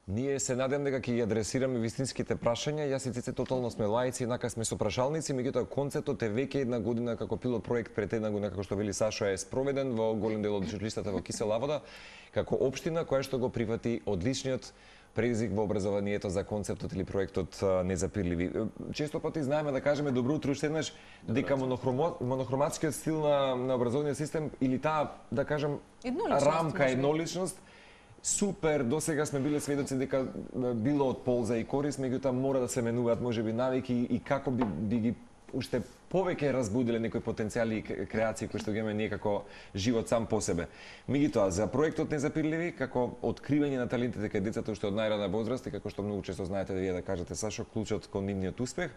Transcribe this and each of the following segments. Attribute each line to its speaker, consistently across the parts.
Speaker 1: Ние се надевам дека ќе ги адресираме вистинските прашања. Јас и Цеце тотално сме лаици, еднака сме со прашалници, меѓутоа концептот е веќе една година како пилот проект, пред една година како што вели Сашо е спроведен во голем дел од училиштата во Кисела Вода, како општина која што го прифати одличниот презик во образованието за концептот или проектот Незапирливи. Често пати знаеме да кажеме добро утро уште еднаш дека монохроматскиот стил на образовниот систем или таа, да кажем, рамка едноличност супер, досега сме биле сведоци дека било од полза и корис, меѓутоа мора да се менуваат можеби навики и како би ги уште повеќе разбудиле некои потенцијали и креации кои што ги имаме ние како живот сам по себе. Меѓутоа, за проектот Незапирливи, како откривање на талентите кај децата уште од најрана возраст и како што многу често знаете да вие да кажете, Сашо, клучот кон нивниот успех,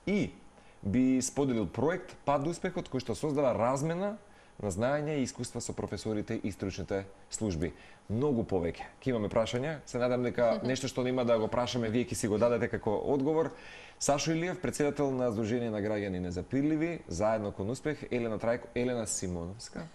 Speaker 1: и би споделил проект Пат до успехот кој што создава размена на знаење и искуства со професорите и стручните служби. Многу повеќе. Ке имаме прашања. Се надам дека нешто што нема да го прашаме, вие ќе си го дадете како одговор. Сашо Илиев, председател на Сдружение на граѓани Незапирливи, заедно кон успех, Елена Симоновска.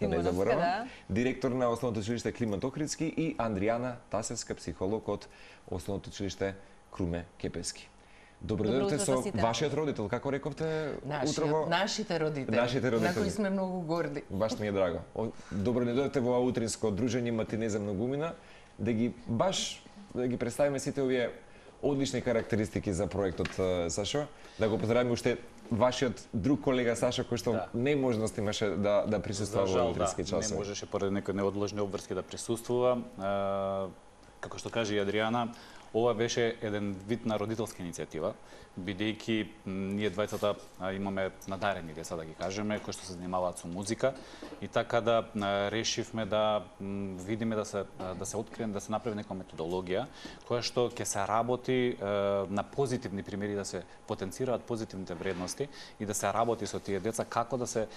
Speaker 1: Да не заборавам. Директор на Основното училиште Климент Охридски и Андријана Тасевска, психолог од Основното училиште Круме Кепески. Добро дојдовте со вашиот родител, како рековте утрово?
Speaker 2: Нашите родители, на кои сме многу горди.
Speaker 1: Баш ми е драго. Добро дојдовте во утринско дружење Матине за многумина, да ги представиме сите овие одлични карактеристики за проектот, Сашо. Да го поздравиме уште вашиот друг колега Сашо, кој што неможност имаше да присуствува во утрински часови.
Speaker 3: Не можеше поради некои неодложни обврски да присуствува. Како што каже и Адријана, ова беше еден вид на родителска иницијатива, бидејќи ние двајцата имаме надарени деца, да ги кажеме, кои што се занимаваат со музика, и така да решивме да видиме да се открием, да се направи нека методологија која што ќе се работи на позитивни примери, да се потенцираат позитивните вредности и да се работи со тие деца како да се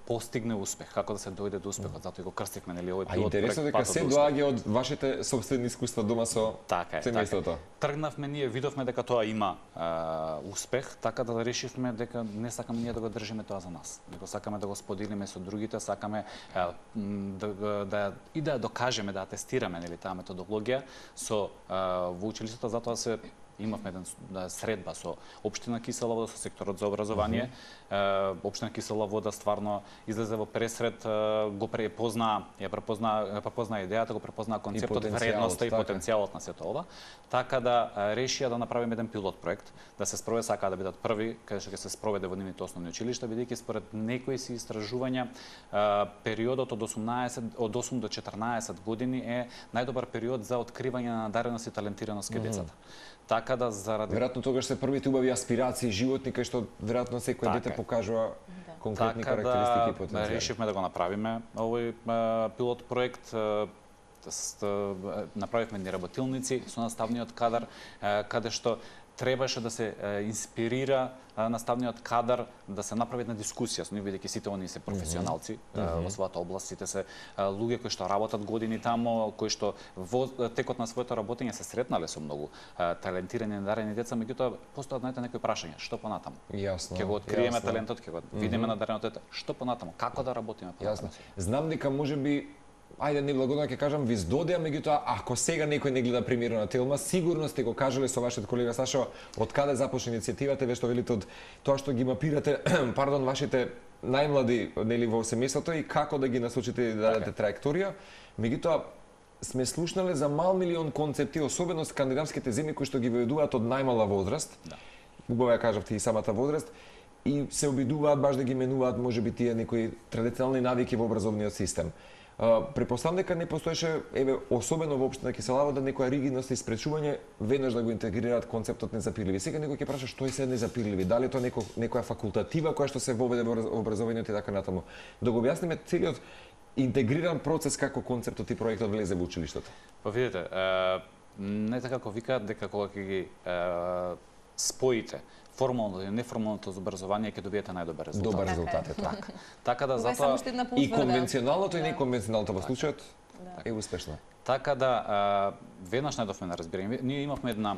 Speaker 3: постигне успех, како да се дојде до успехот. Затоа и го крстивме, нели, овој пилот проект.
Speaker 1: Интересно дека се доаѓа од вашите сопствени искуства дома со семејството.
Speaker 3: Тргнавме ние, видовме дека тоа има успех, така да решивме дека не сакаме ние да го држиме тоа за нас. Дека сакаме да го споделиме со другите, сакаме да докажеме, да тестираме, нели, таа методологија со во училиштето, затоа имавме една средба со општина Кисела Вода, со секторот за образование. Општина Кисела Вода стварно излезе во пресред, го препозна идејата, го препозна концептот, вредноста и потенцијалот на сето ова. Така да решија да направиме еден пилот проект, да се спроведе, сакаа да бидат први, каде што ќе се спроведе во нивните основни училишта, бидејќи според некои си истражувања периодот од 8 до 14 години е најдобар период за откривање на надареност и талентираност кај децата. Така да заради
Speaker 1: веројатно тогаш се првите убави аспирации животни кај што веројатно секој дете покажува конкретни карактеристики и потенцијали.
Speaker 3: Така да решивме да го направиме овој пилот проект. Направивме неработилници со наставниот кадар, каде што требаше да се инспирира наставниот кадар да се направи една дискусија со нив, бидејќи сите они се професионалци во својата област, сите се луѓе кои што работат години тамо, кои што во текот на своето работење се сретнале со многу талентирани и надарени деца, меѓутоа постојат некои прашања, што понатаму?
Speaker 1: Јасно.
Speaker 3: Ќе го откриеме талентот, ќе го видиме надареното дете, што понатаму? Како да работиме понатаму?
Speaker 1: Јасно. Знам дека можеби ајде неблагодарно ќе кажам ви здодеа, меѓутоа ако сега некој не гледа премиерно на Телма, сигурно сте го кажале со вашиот колега Сашо од каде започна иницијативата, ве што велите од тоа што ги мапирате, вашите најмлади, нели, во семејството и како да ги насочите и да дадете траекторија. Меѓутоа сме слушнале за мал милион концепти, особено скандинавските земји кои што ги воведуваат од најмала возраст. Убаво ја кажавте и самата возраст, и се обидуваат баш да ги менуваат можеби тие некои традиционални навики во образовниот систем. Претпоставам дека не постоеше, особено во општина Кисела Вода, некоја ригидност и спречување веднаш да го интегрираат концептот Незапирливи. Сега некој ќе праша што е се Незапирливи, дали тоа некоја факултатива која што се воведе во образованието и така натаму. Да го објасниме целиот интегриран процес како концептот и проектот влезе во училиштето.
Speaker 3: Па видите, не така како викаат дека кога ќе ги споите формално и неформалното образование ќе добиете најдобар резултат.
Speaker 1: Добар резултат е тоа.
Speaker 3: Така да затоа
Speaker 1: и конвенционалното и неконвенционалното во случајот е успешно.
Speaker 3: Така да веднаш најдовме на разбирање. Ние имавме една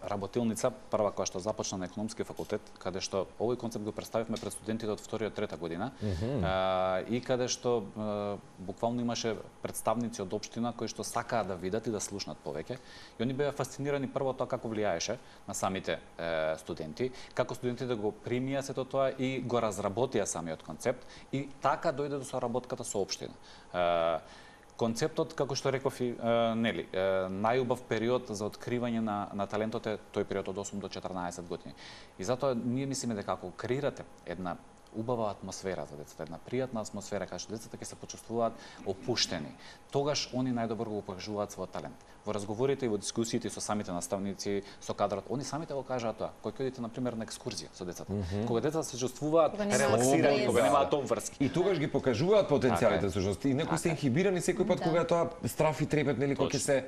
Speaker 3: работилница, прва која што започна на економски факултет, каде што овој концепт го представивме пред студентите од вториот трета година, и каде што буквално имаше представници од општина кои што сакаа да видат и да слушнат повеќе. И они беа фасцинирани прво тоа како влијаеше на самите студенти, како студентите го примија сето тоа и го разработија самиот концепт, и така дојде до соработката со општина. Концептот, како што реков и нели, најубав период за откривање на талентот е тој период од 8 до 14 години. И затоа ние мислиме дека ако креирате една убава атмосфера за децата, една пријатна атмосфера каде што децата ќе се почувствуваат опуштени, тогаш они најдобро го покажуваат својот талент. Во разговорите и во дискусиите со самите наставници, со кадрот, они самите го кажаат тоа. Кога ќе одите на пример на екскурзија со децата, кога децата се чувствуваат релаксирани, кога немаат обврски.
Speaker 1: И тогаш ги покажуваат потенцијалите всушност. И некои се инхибирани секој пат кога тоа страф и трепет, нели, кога ќе се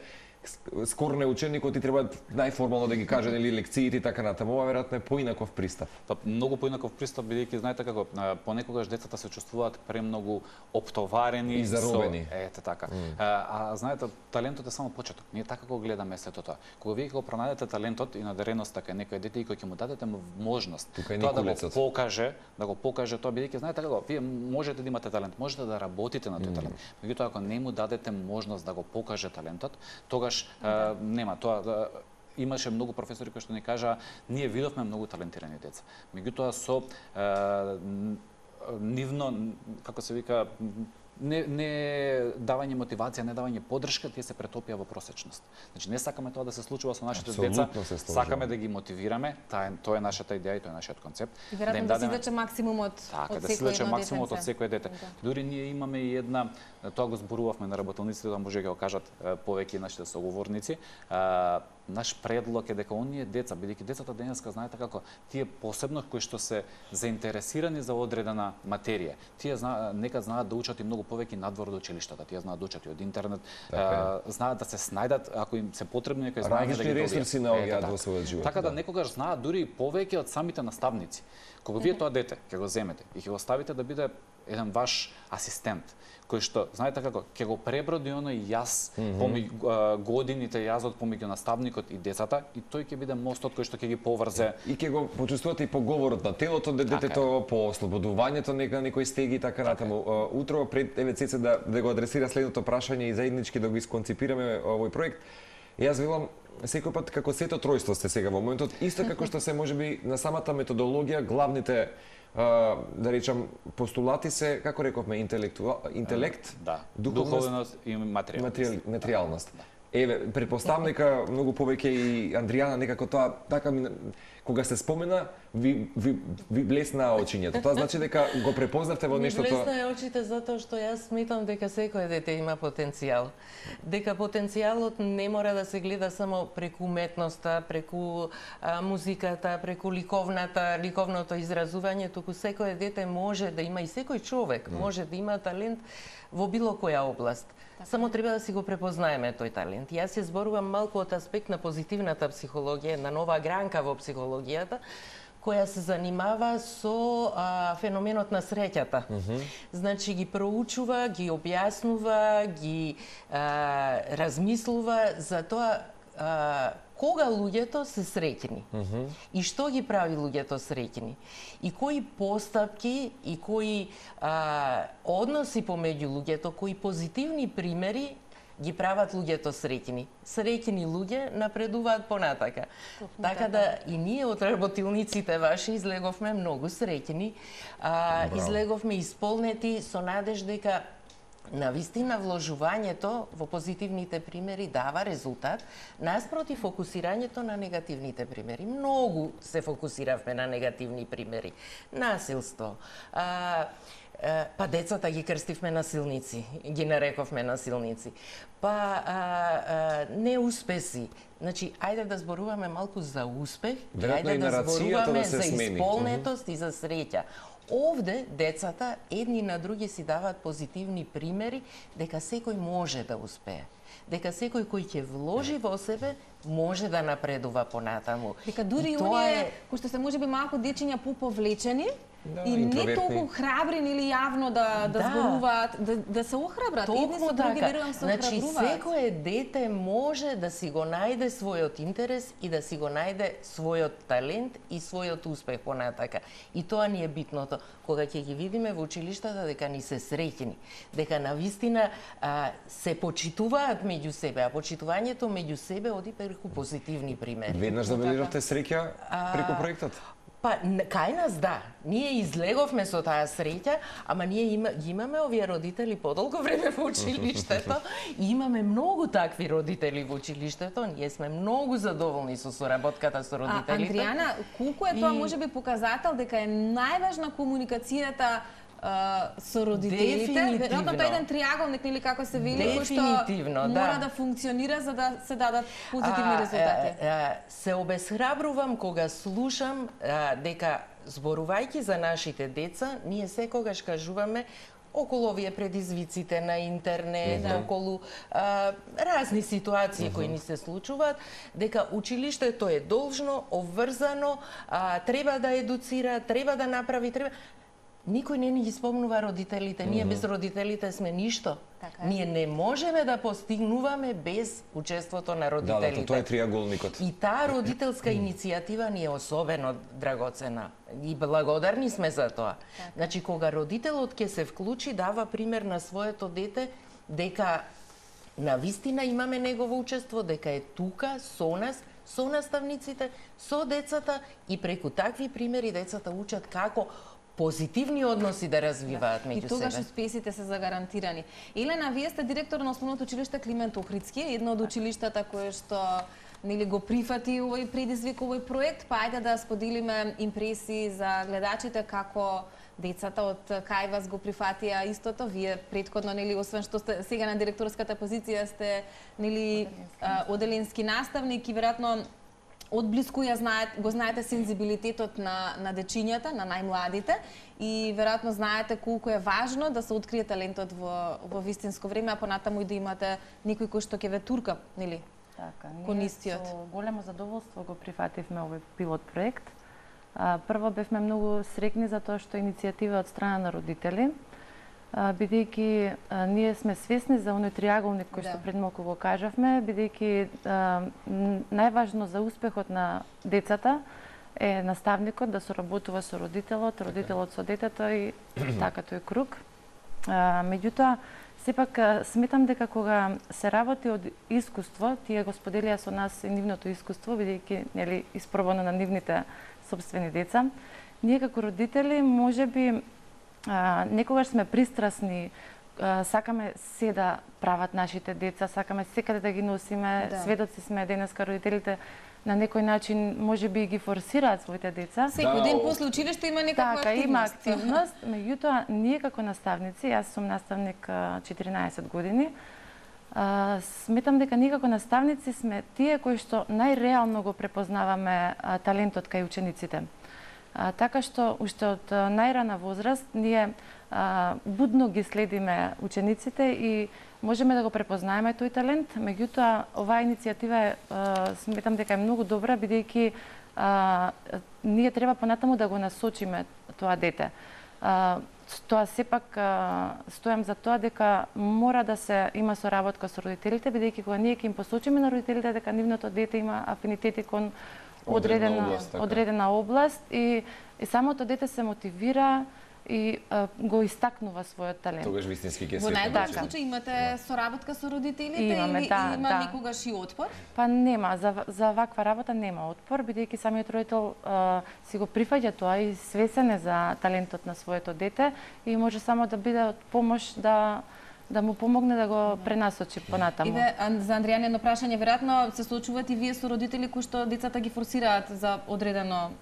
Speaker 1: скорне ученикот и треба најформално да ги каже нели лекциите и така натаму. Ова веројатно е поинаков пристап.
Speaker 3: Па многу поинаков пристап, бидејќи знаете како понекогаш децата се чувствуваат премногу оптоварени
Speaker 1: и заробени.
Speaker 3: Ете така. А знаете, талентот е само почеток. Ние така го гледаме сето тоа. Кога вие го пронајдете талентот и надареноста кај некој дете и кога ќе му дадете можност тоа да го покаже тоа, бидејќи знаете како, вие можете да имате талент, можете да работите на тој талент. Меѓутоа ако не му дадете можност да го покаже талентот, тогаш нема тоа. Имаше многу професори кои што ни кажаа, ние видовме многу талентирани деца. Меѓутоа со нивно, како се вика, не давање мотивација, не давање поддршка, тие се претопија во просечност. Значи не сакаме тоа да се случува со нашите деца, сакаме да ги мотивираме, тоа е нашата идеја и тоа е нашиот концепт.
Speaker 4: И веројатно да се извлече максимумот од
Speaker 3: секој дете. Дури ние имаме и една, тоа го зборувавме на работилниците, тоа може да го кажат повеќе нашите соговорници. Наш предлог е дека оние деца, бидејќи децата денеска знаете како, тие посебно кои што се заинтересирани за одредена материја, тие некад знаат да учат и многу повеќе надвор од училиштата, тие знаат да учат и од интернет, знаат да се снајдат ако им се потребни некои знаења да ги
Speaker 1: ресурси наоѓаат во својот живот.
Speaker 3: Така да некогаш знаат дури и повеќе од самите наставници. Кога вие тоа дете ќе го земете и ќе го ставите да биде еден ваш асистент, кој што, знаете како, ќе го преброди оној јаз помеѓу годините, јазот помеѓу наставникот и децата, и тој ќе биде мостот кој што ќе ги поврзе.
Speaker 1: И ќе го почувствувате и по говорот на телото, детето, по ослободувањето на некои стеги и така натаму. Утро пред ЕВЦЦ да го адресира следното прашање и заеднички да го исконципираме овој проект, јас велам секој пат како сето тројство сте сега во моментот, исто како што се можеби на самата методологија, главните да речам постулати се, како рековме, интелект,
Speaker 3: духовност и материјалност.
Speaker 1: Еве, претпоставам дека многу повеќе и Андријана некако тоа така кога се спомена ви блесна очињето. Тоа значи дека го препознавте во нешто тоа.
Speaker 2: Блесна очите затоа што јас сметам дека секој дете има потенцијал. Дека потенцијалот не мора да се гледа само преку уметноста, преку музиката, преку ликовното изразување, туку секој дете може да има, и секој човек може да има талент во било која област. Само треба да си го препознаеме тој талент. Јас ја зборувам малку од аспект на позитивната психологија, на нова гранка во психологијата, која се занимава со феноменот на среќата. Значи ги проучува, ги објаснува, ги размислува за тоа кога луѓето се среќни и што ги прави луѓето среќни и кои постапки и кои односи помеѓу луѓето, кои позитивни примери ги прават луѓето среќни. Среќни луѓе напредуваат понатака. Така да и ние од работилниците ваши излеговме многу среќни, излеговме исполнети со надеж дека навистина вложувањето во позитивните примери дава резултат, наспроти фокусирањето на негативните примери. Многу се фокусиравме на негативни примери. Насилство, па децата ги крстивме насилници, ги нарековме насилници. Па неуспеси. Значи, ајде да зборуваме малку за успех, и ајде да зборуваме за исполнетост и за среќа. Овде децата едни на други си даваат позитивни примери дека секој може да успее. Дека секој кој ќе вложи во себе може да напредува понатаму.
Speaker 4: Дека дури оние кои што се можеби малку дечиња поповлечени, И не толку храбри или јавно да зборуваат, да се охрабрат. Едни со други, верувам, се
Speaker 2: значи,
Speaker 4: охрабруваат.
Speaker 2: секое дете може да си го најде својот интерес и да си го најде својот талент и својот успех понатака. И тоа ни е битното. Кога ќе ги видиме во училиштата дека ни се среќни, дека навистина се почитуваат меѓу себе, а почитувањето меѓу себе оди преку позитивни примери.
Speaker 1: Веднаш забележавте среќа преку проектот?
Speaker 2: Па, кај нас да. Ние излеговме со таа среќа, ама ние ги имаме овие родители подолго време во училиштето и имаме многу такви родители во училиштето. Ние сме многу задоволни со соработката со родителите.
Speaker 4: Андријана, колку е тоа можеби показател дека е најважна комуникацијата со родителите? Веројатно тоа е еден триаголник, или како се вели, кој што мора да функционира за да се дадат позитивни резултати.
Speaker 2: Се обесхрабрувам кога слушам дека зборувајќи за нашите деца, ние секогаш кажуваме околу овие предизвиците на интернет, околу разни ситуации кои ни се случуваат, дека училиштето е должно, обврзано, треба да едуцира, треба да направи, Никој не ни ги спомнува родителите. Ние без родителите сме ништо. Ние не можеме да постигнуваме без учеството на родителите.
Speaker 1: Да, тоа е триаголникот.
Speaker 2: И таа родителска иницијатива ни е особено драгоцена. И благодарни сме за тоа. Значи, кога родителот ќе се вклучи, дава пример на своето дете, дека навистина имаме негово учество, дека е тука со нас, со наставниците, со децата и преку такви примери децата учат како позитивни односи да развиваат меѓу себе.
Speaker 4: И тогаш успесите се загарантирани. Елена, вие сте директор на Основното училиште Климент Охридски, едно од училиштата кое што го прифати овој предизвик, овој проект, па ајде да споделиме импресии за гледачите како децата од кај вас го прифатија истото. Вие претходно, освен што сте сега на директорската позиција, сте оделенски наставник и веројатно одблиску го знаете сензибилитетот на дечињата, на најмладите и веројатно знаете колку е важно да се открие талентот во вистинско време, а понатаму и да имате некој кој што ќе ве турка, нели?
Speaker 5: Така, ние со големо задоволство го прифативме овој пилот проект. Прво бевме многу среќни за тоа што иницијатива од страна на родители, бидејќи ние сме свесни за оној триаголник кој што пред малку го кажавме, бидејќи најважно за успехот на децата е наставникот да соработува со родителот, родителот со детето и така тој круг. Меѓутоа, сепак сметам дека кога се работи од искуство, тие го споделија со нас и нивното искуство, бидејќи нели испробано на нивните сопствени деца, ние како родители можеби некогаш сме пристрасни, сакаме се да прават нашите деца, сакаме секаде да ги носиме, сведоци сме денеска родителите на некој начин можеби ги форсираат своите деца.
Speaker 4: Секој ден после училиште има некаква активност.
Speaker 5: Така, има активност, меѓутоа ние како наставници, јас сум наставник 14 години, сметам дека ние како наставници сме тие кои што најреално го препознаваме талентот кај учениците. Така што уште од најрана возраст ние будно ги следиме учениците и можеме да го препознаеме тој талент. Меѓутоа, оваа иницијатива сметам дека е многу добра, бидејќи ние треба понатаму да го насочиме тоа дете. Тоа сепак стојам за тоа дека мора да се има соработка со родителите, бидејќи кога ние ќе им посочиме на родителите дека нивното дете има афинитети кон одредена област и самото дете се мотивира и го истакнува својот талент.
Speaker 1: Тогаш вистински ќе се.
Speaker 4: Во најдобар случај имате соработка со родителите или има некогаш и отпор?
Speaker 5: Па нема, за ваква работа нема отпор, бидејќи самиот родител си го прифаќа тоа и свесен е за талентот на своето дете и може само да биде од помош да му помогне да го пренасочи понатаму.
Speaker 4: За Андријана едно прашање, веројатно се соочувате и вие со родители кои што децата ги форсираат за одредено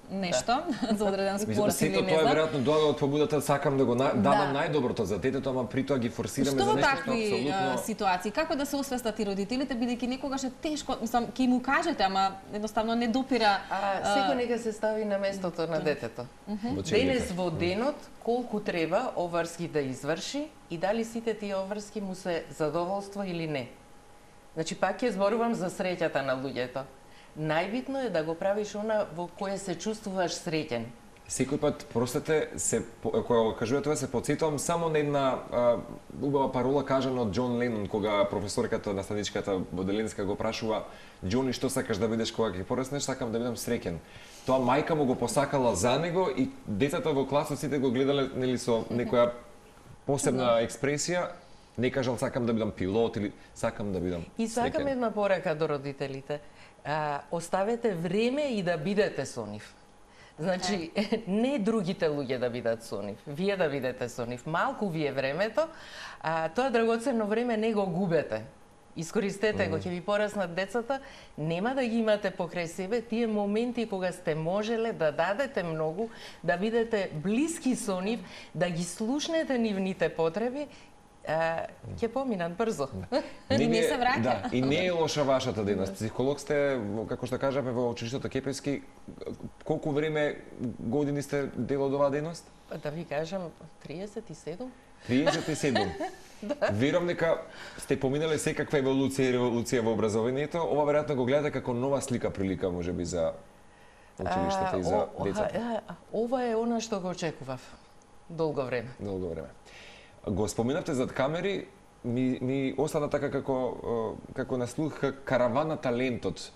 Speaker 4: нешто, за одреден спорт или не знам.
Speaker 1: Тоа е веројатно доаѓа од побудата сакам да го дадам најдоброто за детето, ама при тоа ги форсираме за нешто што апсолутно.
Speaker 4: Што во такви ситуации како да се освестат и родителите, бидејќи некогаш е тешко, мислам, ќе му кажете, ама едноставно не допира.
Speaker 2: Секој нека се стави на местото на детето. Денес во денот колку треба обврски да изврши и дали сите тие обврски му се задоволство или не. Значи пак ќе зборувам за среќата на луѓето. Најбитно е да го правиш она во кое се чувствуваш среќен.
Speaker 1: Секој пат, простете, кога кажувате тоа, се потсетувам само на една убава парола кажана од Џон Ленон, кога професорката наставничката Боделинска го прашува: "Џони, што сакаш да бидеш кога ќе пораснеш?" "Сакам да бидам среќен." Тоа мајка му го посакала за него и децата во класот сите го гледале, нели, со некоја посебна експресија. Не кажал "сакам да бидам пилот" или "сакам да бидам
Speaker 2: И сакам
Speaker 1: среќен."
Speaker 2: една порака до родителите. Оставете време и да бидете со нив. Значи, не другите луѓе да бидат со нив, вие да бидете со нив. Малку ви е времето, тоа драгоценно време не го губете. Искористете го, ќе ви пораснат децата, нема да ги имате покрај себе тие моменти кога сте можеле да дадете многу, да бидете блиски со нив, да ги слушнете нивните потреби, ќе поминат брзо.
Speaker 4: Не се враќа.
Speaker 1: Да, и не е лоша вашата дейност. Психолог сте, како што кажавме во училиштето Кепевски, колку време години сте дел од оваа дейност?
Speaker 2: Да ви кажам, 37?
Speaker 1: 37. Верувам дека сте поминале секаква еволуција и револуција во образованието. Ова веројатно го гледате како нова слика прилика можеби за училиштата и за децата.
Speaker 2: Ова е она што го очекував долго време.
Speaker 1: Долго време. Го споминавте зад камери, ми остана така како на слух караван на талентот.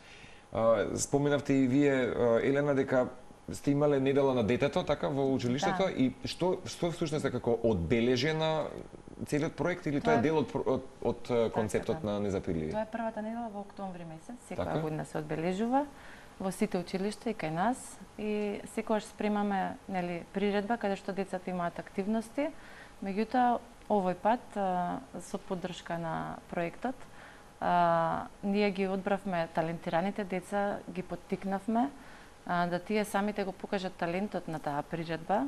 Speaker 1: Споминавте и вие, Елена, дека сте имале недела на детето така во училиштето и што всушност е како одбележие на целиот проект или тоа е дел од концептот на Незапирливи?
Speaker 5: Тоа е првата недела во октомври месец, секоја година се одбележува во сите училишта и кај нас и секогаш спремаме, нели, приредба каде што децата имаат активности. Меѓутоа, овој пат, со поддршка на проектот, ние ги одбравме талентираните деца, ги поттикнавме да тие самите го покажат талентот на таа приредба.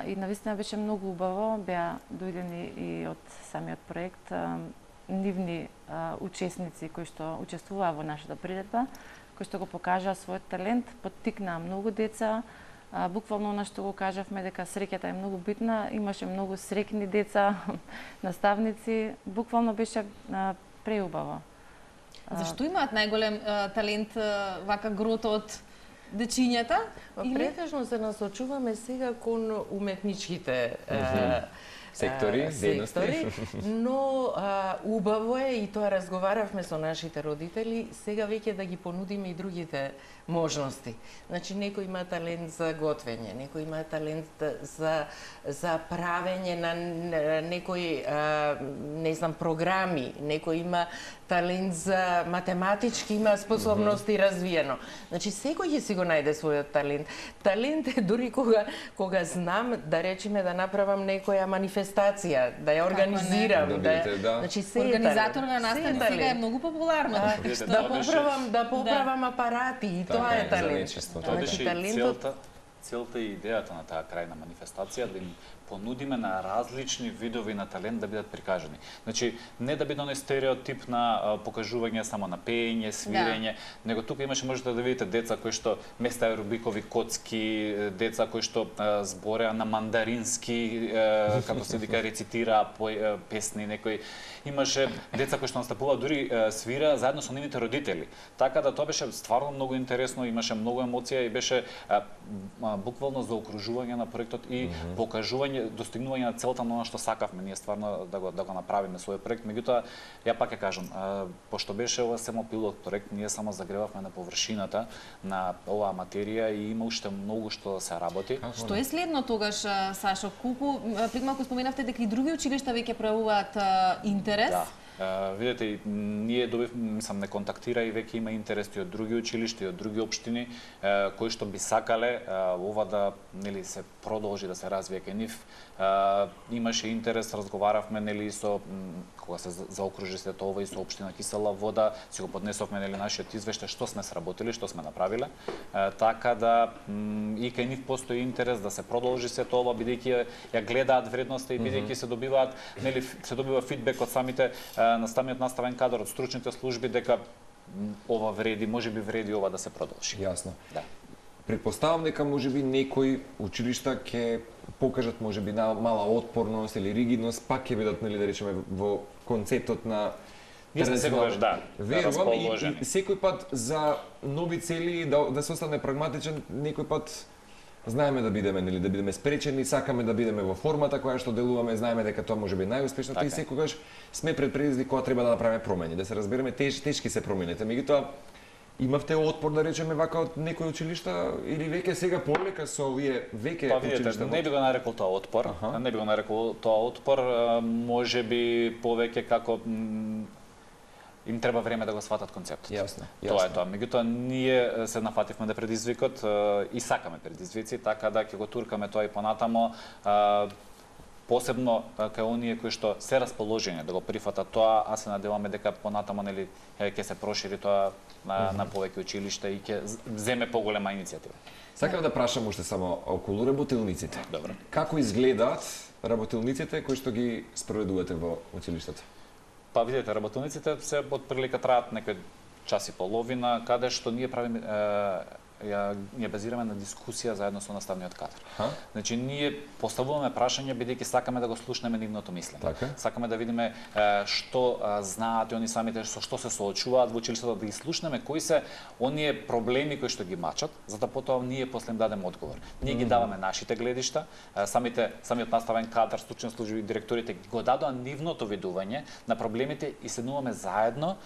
Speaker 5: И навистина беше многу убаво, беа дојдени и од самиот проект нивни учесници кои што учествуваа во нашата приредба, кои што го покажаа својот талент, поттикнаа многу деца. Буквално она што го кажавме дека среќата е многу битна, имаше многу среќни деца, наставници, буквално беше преубаво.
Speaker 4: Зашто имаат најголем талент вака грото од дечињата?
Speaker 2: Претежно се насочуваме сега кон уметничките
Speaker 1: сектори,
Speaker 2: сектори, но убаво е, и тоа разговаравме со нашите родители, сега веќе да ги понудиме и другите можности. Значи, некој има талент за готвење, некој има талент за правење на некои, не знам, програми, некој има талент за математички, има способности развиено. Значи, секој ќе си го најде својот талент. Талент е дури кога знам, да речеме, да направам некоја манифестација, да ја организирам. Значи, се е
Speaker 4: организатор на настани сега е многу популарно.
Speaker 2: Да поправам апарати, и тоа е талент.
Speaker 3: Тоа беше целта и идејата на таа крајна манифестација, да им понудиме на различни видови на талент да бидат прикажани. Значи, не да биде оној стереотип на покажување само на пеење, свирење, него тука имаше, можете да видите деца кои што местаја рубикови коцки, деца кои што збореа на мандарински, како се вика, рецитираа песни, некои имаше деца кои што настапуваа, дури свираа заедно со нивните родители. Така да тоа беше стварно многу интересно, имаше многу емоција и беше буквално заокружување на проектот и покажување, достигнување на целта на она што сакавме ние стварно да го направиме својот проект. Меѓутоа, ја пак ќе кажам, пошто беше ова само пилот проект, ние само загревавме на површината на оваа материја и има уште многу што да се работи.
Speaker 4: Што е следно тогаш, Сашо? Колку пред малку споменавте дека и други училишта веќе пројавуваат интерес?
Speaker 3: Да. Видете, ние мислам, не контактира и веќе има интерес и од други училишта и од други општини кои што би сакале ова да, нели, се продолжи да се развие кај нив. Имаше интерес, разговаравме, нели, со кога се заокружи сето ова и со општина Кисела Вода, си го поднесовме, нели, нашиот извештај што сме сработили, што сме направиле. Така да и кај нив постои интерес да се продолжи сето ова, бидејќи ја гледаат вредноста и бидејќи се добиваат, нели, се добива фидбек од самите наставен кадар, од стручните служби дека ова вреди, можеби вреди ова да се продолжи.
Speaker 1: Јасно.
Speaker 3: Да.
Speaker 1: Предпоставам дека можеби некои училишта ќе покажат можеби мала отпорност или ригидност, пак ќе бидат, нели, да речеме, во концептот на
Speaker 3: Ние сме секогаш, да,
Speaker 1: верувам и секој пат за нови цели да се остане прагматичен, некој пат знаеме да бидеме, нели, да бидеме спречени, сакаме да бидеме во формата која што делуваме, знаеме дека тоа може би најуспешното и секогаш сме пред предизвик кога треба да направиме промени, да се разбереме тешки се промените. Меѓутоа имавте отпор да речеме вака од некои училишта или веќе сега полека со овие веќе училишта?
Speaker 3: Не би го нарекол тоа отпор, не би го нарекол тоа отпор, можеби повеќе како им треба време да го сватат концептот.
Speaker 1: Јасно.
Speaker 3: Тоа е тоа. Меѓутоа ние се нафативме на предизвикот и сакаме предизвици, така да ќе го туркаме тоа и понатамо. Посебно кај оние кои што се расположени да го прифатат тоа, а се надеваме дека понатамо нели ќе се прошири тоа на повеќе училишта и ќе земе поголема иницијатива.
Speaker 1: Сакам да прашам уште само околу работилниците.
Speaker 3: Добро.
Speaker 1: Како изгледаат работилниците кои што ги спроведувате во училиштата?
Speaker 3: Па видите, работилниците се од прилика траат некој час и половина, каде што ние правиме ја базираме на дискусија заедно со наставниот кадар. Значи ние поставуваме прашања бидејќи сакаме да го слушнеме нивното мислење.
Speaker 1: Така.
Speaker 3: Сакаме да видиме што знаат и они самите со што се соочуваат во училиштето, да ги слушнеме кои се оние проблеми кои што ги мачат, за да потоа ние после им дадеме одговор. Ние ги даваме нашите гледишта, самиот наставен кадар, стручни служби, директорите го дадоа нивното видување на проблемите и седнуваме заедно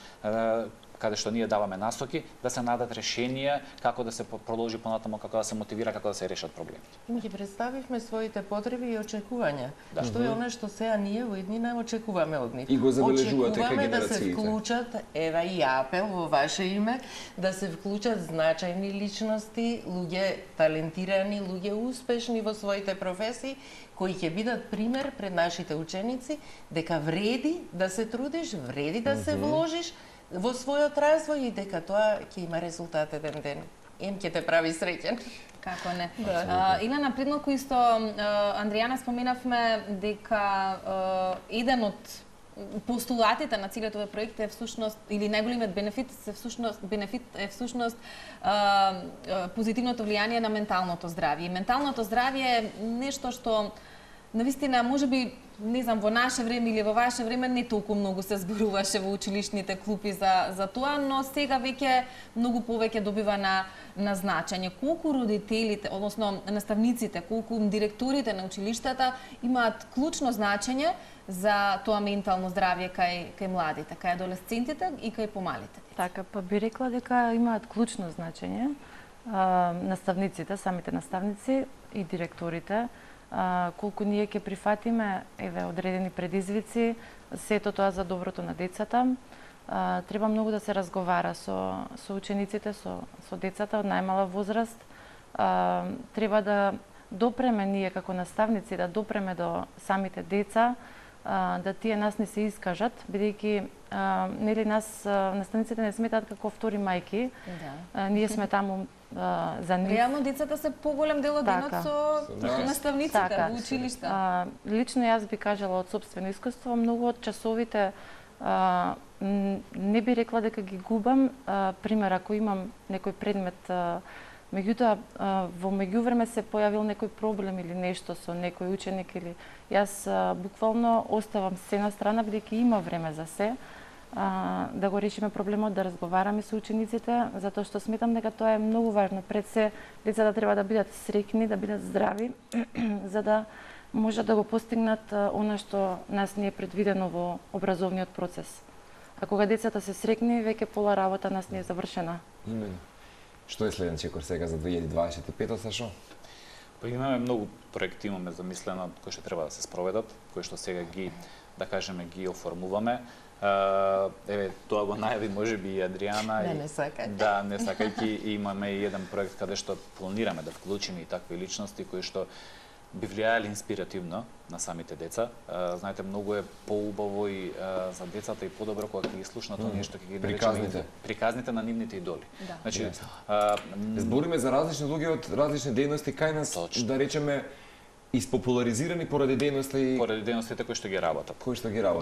Speaker 3: каде што ние даваме насоки, да се најдат решенија како да се продолжи понатамо, како да се мотивира, како да се решат проблемите.
Speaker 2: Ги представивме своите потреби и очекувања. Што е она што сега ние во иднина очекуваме од нив.
Speaker 1: И го забележувате кај
Speaker 2: очекуваме да се
Speaker 1: генерациите.
Speaker 2: вклучат, ева и апел во ваше име, да се вклучат значајни личности, луѓе талентирани, луѓе успешни во своите професии, кои ќе бидат пример пред нашите ученици дека вреди да се трудиш, вреди да се вложиш во својот развој и дека тоа ќе има резултат еден ден. Ќе те прави среќен.
Speaker 4: Како не. Илена, пред малку исто Андријана споменавме дека еден од постулатите на целиот овој проект е всушност, или најголемиот бенефит е всушност позитивното влијание на менталното здравје. И менталното здравје е нешто што навистина можеби не знам, во наше време или во ваше време не толку многу се зборуваше во училишните клупи за тоа, но сега веќе многу повеќе добива на значење. Колку родителите, односно наставниците, колку директорите на училиштата имаат клучно значење за тоа ментално здравје кај младите, кај адолесцентите и кај помалите деца.
Speaker 5: Така, па би рекла дека имаат клучно значење наставниците, самите наставници и директорите, колку ние ќе прифатиме одредени предизвици, сето тоа за доброто на децата. Треба многу да се разговара со учениците, со децата од најмала возраст. Треба да допреме ние како наставници, да допреме до самите деца, да тие нас не се искажат, бидејќи нели нас наставниците не сметаат како втори мајки. Да. Ние сме таму за нив.
Speaker 4: Реално децата се поголем дел од денот со наставниците во училишта.
Speaker 5: Лично јас би кажала од сопствено искуство, многу од часовите не би рекла дека ги губам. Пример, ако имам некој предмет, меѓутоа во меѓувреме се појавил некој проблем или нешто со некој ученик, или јас буквално оставам се на страна, бидејќи има време за се, да го решиме проблемот, да разговараме со учениците, затоа што сметам дека тоа е многу важно. Пред се, децата треба да бидат среќни, да бидат здрави, за да можат да го постигнат она што нас не е предвидено во образовниот процес. А кога децата се среќни, веќе пола работа нас не е завршена.
Speaker 1: Именно. Што е следен чекор сега за 2025, Сашо?
Speaker 3: Па имаме многу проекти, имаме замислено кои што треба да се спроведат, кои што сега ги, да кажеме, ги оформуваме. Тоа го најави можеби и Адријана.
Speaker 2: Не сакај.
Speaker 3: Да, не сакајќи, имаме и еден проект каде што планираме да вклучиме и такви личности кои што би влијаеле инспиративно на самите деца. Знаете, многу е поубаво и за децата и подобро кога ќе ги слушнат оние што ќе ги приказните на нивните идоли.
Speaker 4: Да.
Speaker 3: Значи,
Speaker 1: збориме за различни луѓе од различни дејности кај нас, да речеме, испопуларизирани поради
Speaker 3: дејностите кои што ги работат.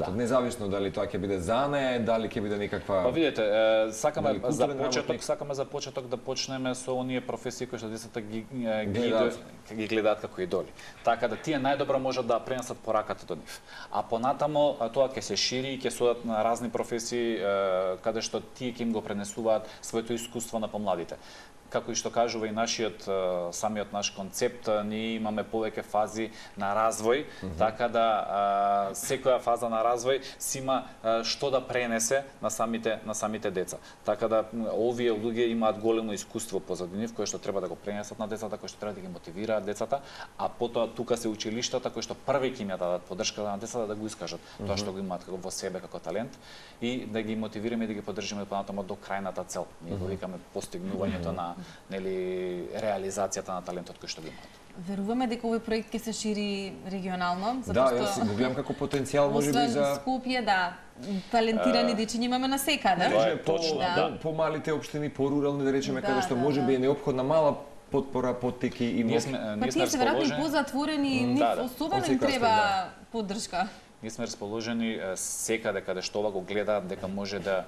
Speaker 1: Да. Независно дали тоа ќе биде занае, дали ќе биде некаква.
Speaker 3: Па видите, сакаме за почеток да почнеме со оние професии кои што децата ги гледаат како идоли. Така да тие најдобро можат да пренесат пораката до нив. А понатамо тоа ќе се шири и ќе се одат на разни професии каде што тие ќе им го пренесуваат своето искуство на помладите. како и што кажува и нашиот самиот наш концепт, ние имаме повеќе фази на развој, така да секоја фаза на развој си има што да пренесе на самите деца. Така да овие луѓе имаат големо искуство позади нив кое што треба да го пренесат на децата, кое што треба да ги мотивираат децата, а потоа тука се училиштата кои што први ќе им ја дадат подршка на децата да го искажат тоа што го имаат во себе како талент и да ги мотивираме и да ги поддржиме понатаму до крајната цел. Ние го викаме постигнувањето на реализацијата на талентот кој што го имаат.
Speaker 4: Веруваме дека овој проект ќе се шири регионално,
Speaker 1: затоа што јас го гледам како потенцијал можеби за
Speaker 4: Скопје, талентирани дечиња имаме на секаде.
Speaker 1: По малите општини, по рурални да речеме, каде што можеби е неопходна мала потпора, поттеки и
Speaker 3: ние сме
Speaker 4: тие се веројатно позатворени, нив особено им треба поддршка.
Speaker 3: Ние сме расположени секаде каде што ова го гледаат дека може да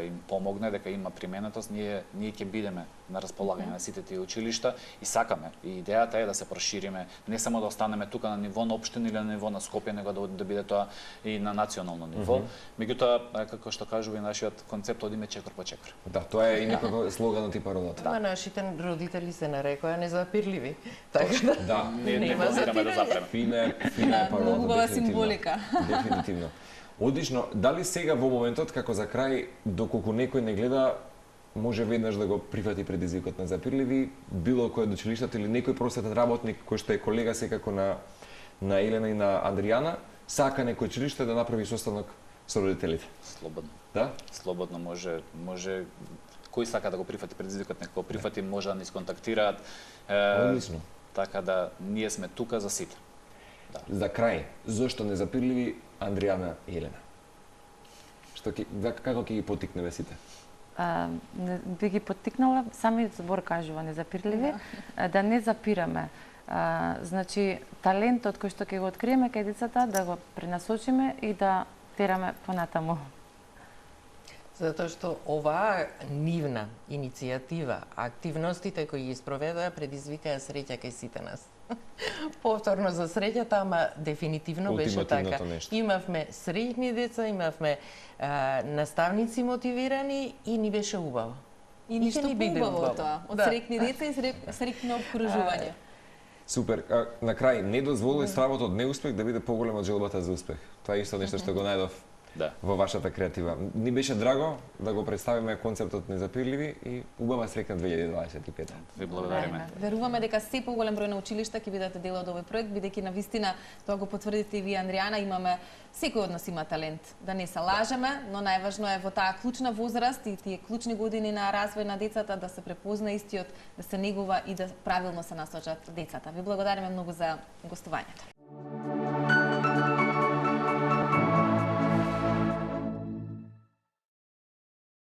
Speaker 3: им помогне, дека има применетост, ние ќе бидеме на располагање на сите тие училишта и сакаме. И идејата е да се прошириме, не само да останеме тука на ниво на општина или на ниво на Скопје, него да биде тоа и на национално ниво. Меѓутоа, како што кажува и нашиот концепт, одиме чекор по чекор.
Speaker 1: Да, тоа е и некако слоганот и паролата.
Speaker 2: Да, нашите родители се нарекоа незапирливи. Така
Speaker 3: да, не планираме да запреме.
Speaker 1: Фина е паролата.
Speaker 4: Многу убава символика.
Speaker 1: Дефинитивно. Одлично. Дали сега во моментот, како за крај, доколку некој не гледа, може веднаш да го прифати предизвикот на запирливи, било кој од училиштата или некој просветен работник кој што е колега секако на Елена и на Андријана, сака некој училиште да направи состанок со родителите?
Speaker 3: Слободно.
Speaker 1: Да?
Speaker 3: Слободно може кој сака да го прифати предизвикот, нека го прифати, може да ни сконтактираат.
Speaker 1: Одлично.
Speaker 3: Така да ние сме тука за сите.
Speaker 1: Да. За крај, зошто незапирливи Андријана и Елена? Како ќе ги поттикнеме сите?
Speaker 5: Би ги поттикнала, самиот збор кажува незапирливи, да не запираме. Значи, талентот кој што ќе го откриеме кај децата, да го пренасочиме и да тераме понатаму.
Speaker 2: Затоа што оваа нивна иницијатива, активностите кои ги спроведаа, предизвикаа среќа кај сите нас. Повторно за среќата, ама дефинитивно беше така. Имавме среќни деца, имавме наставници мотивирани и ни беше убаво.
Speaker 4: И ништо поубаво тоа, од среќни деца и среќно обкружување.
Speaker 1: Супер. На крај, не дозволувај стравот од неуспех да биде поголем од желбата за успех. Тоа е исто нешто што го најдов во вашата креатива. Ни беше драго да го представиме концептот Незапирливи и убава среќна 2025.
Speaker 3: Ви благодариме.
Speaker 4: Веруваме дека се поголем број на училишта ќе бидете дел од овој проект, бидејќи навистина тоа го потврдите и ви, Андријана, имаме секој од нас има талент. Да не се лажеме, но најважно е во таа клучна возраст и тие клучни години на развој на децата да се препозна истиот, да се негува и да правилно се насочат децата. Ви благодариме многу за гостувањето.